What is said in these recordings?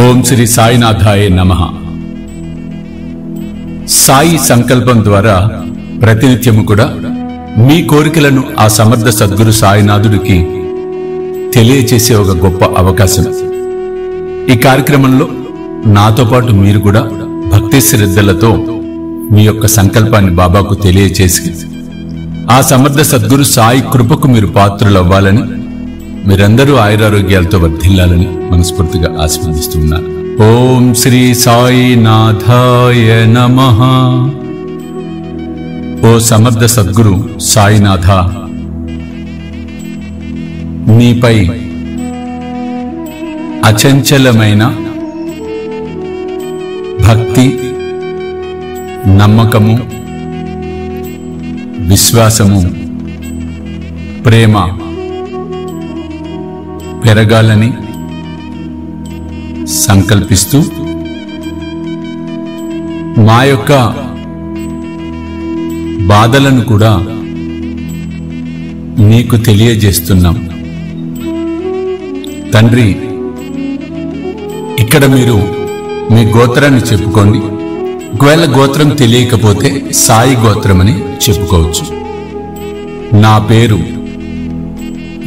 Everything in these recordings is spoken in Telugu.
ఓం శ్రీ సాయినాథాయ నమః. సాయి సంకల్పం ద్వారా ప్రతినిత్యము కూడా మీ కోరికలను ఆ సమర్థ సద్గురు సాయినాథుడికి తెలియచేసే ఒక గొప్ప అవకాశం. ఈ కార్యక్రమంలో నాతో పాటు మీరు కూడా భక్తి శ్రద్ధలతో మీ యొక్క సంకల్పాన్ని బాబాకు తెలియచేసి ఆ సమర్థ సద్గురు సాయి కృపకు మీరు పాత్రులవ్వాలని, మీరందరూ ఆయురారోగ్యాలతో వర్ధిల్లాలని మనస్ఫూర్తిగా ఆశీర్వదిస్తున్నాను. ఓం శ్రీ సాయినాథాయ నమః. ఓ సమర్థ సద్గురు సాయినాథ, నీపై అచంచలమైన భక్తి, నమ్మకము, విశ్వాసము, ప్రేమ పెరగాలని సంకల్పిస్తూ మా యొక్క బాధలను కూడా నీకు తెలియజేస్తున్నాం. తండ్రి, ఇక్కడ మీరు మీ గోత్రాన్ని చెప్పుకోండి. ఒకవేళ గోత్రం తెలియకపోతే సాయి గోత్రమని చెప్పుకోవచ్చు. నా పేరు,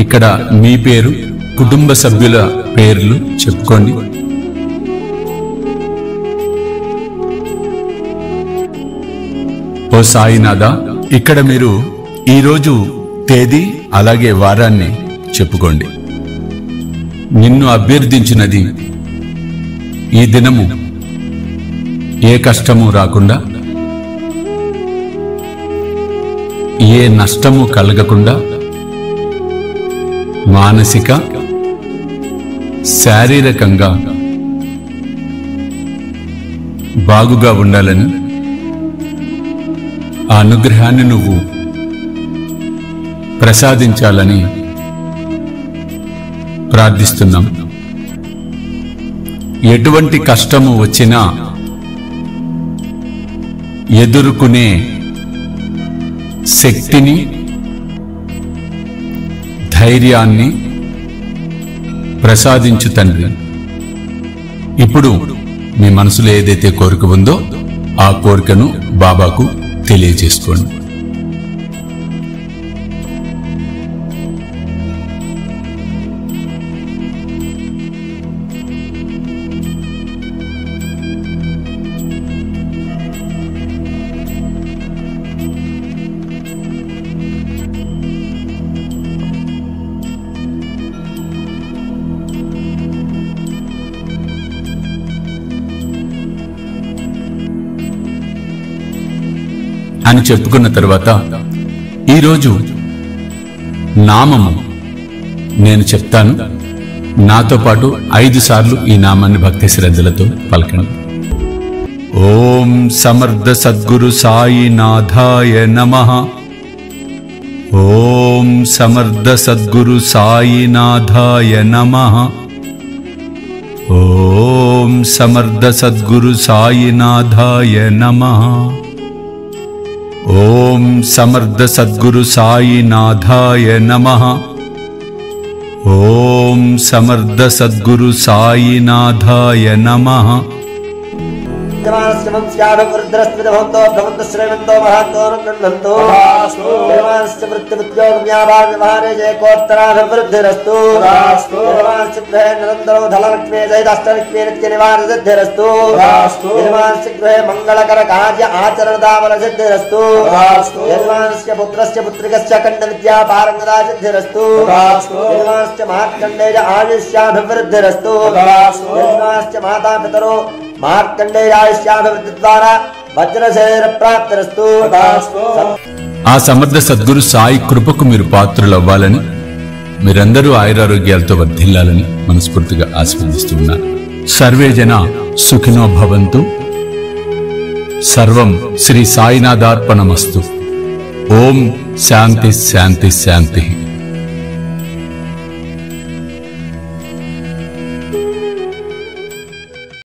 ఇక్కడ మీ పేరు, కుటుంబ సభ్యుల పేర్లు చెప్పుకోండి. ఓ సాయినాథ, ఇక్కడ మీరు ఈరోజు తేదీ అలాగే వారాన్ని చెప్పుకోండి. నిన్ను అభ్యర్థించినది ఈ దినము ఏ కష్టము రాకుండా, ఏ నష్టము కలగకుండా మానసిక శారీరకంగా బాగుగా ఉండాలని, ఆ అనుగ్రహాన్ని నువ్వు ప్రసాదించాలని ప్రార్థిస్తున్నాం. ఎటువంటి కష్టము వచ్చినా ఎదుర్కొనే శక్తిని, ధైర్యాన్ని ప్రసాదించు తండ్రి. ఇప్పుడు మీ మనసులో ఏదైతే కోరిక ఉందో ఆ కోరికను బాబాకు తెలియజేసుకోండి. అని చెప్పుకున్న తర్వాత ఈరోజు నామము నేను చెప్తాను. నాతో పాటు 5 సార్లు ఈ నామాన్ని భక్తి శ్రద్ధలతో పలకండి. ఓం సమర్థ సద్గురు సాయినాథాయ నమః. ఓం సమర్థ సద్గురు సాయినాథాయ నమః. ఓం సమర్థ సద్గురు సాయినాథాయ నమః. ఓం సమర్థ సద్గురు సాయినాథాయ నమః. ఓం సమర్థ సద్గురు సాయినాథాయ నమః. మంగళకర కార్య ఆచరణదావల సిద్ధిరస్తు. పుత్రస్య పుత్రికస్య కంఠ విద్యా పారంగదా సిద్ధిరస్తు. మార్కండేయ ఆయుష్యాభివృద్ధిరస్తు. మాతా పితరో మార్కండేయాయుష్యాభివృద్ధి ద్వారా వజ్రశరీర ప్రాప్తిరస్తు. ఆ సమర్థ సద్గురు సాయి కృపకు మీరు పాత్రులవ్వాలని, మీరందరూ ఆయురారోగ్యాలతో వర్ధిల్లాలని మనస్ఫూర్తిగా ఆశీర్వదిస్తున్నాను. సర్వే జన సుఖినో భవంతు. సర్వం శ్రీ సాయినాథార్పణమస్తు. ఓం శాంతి శాంతి శాంతి.